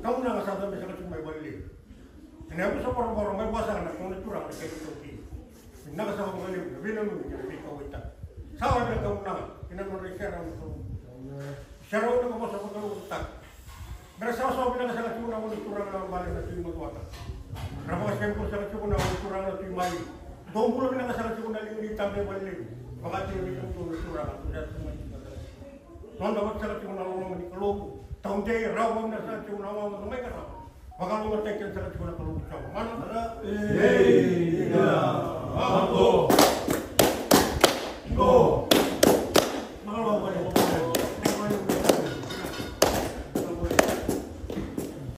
Kamu nang asal bisa cuma balik. Ini aku sama orang-orang may basa na kung curang na kayo ito. Nakasama ko ngayon, bilang mo yung ikaw ita. Sawa na kamu nang, kinanong rin siya ng ito. Siya raw na kamasa ko ng utak. Pero sawa-sawa pinakasalat ko na ulit curang na balik na ito yung magwata. Rapakas kayo ko salat ko na ulit curang na ito yung mali. Doon ko lang pinakasalat ko na lingitang na balik. Baka ito yung itong tuloy curang at ulit sa mga noon dapat salat ko na ulang manikalog. Taong jay, rawang na salat ko na ulang may karaw. Baka lumatay ka salat ko na kalog siya. Mana?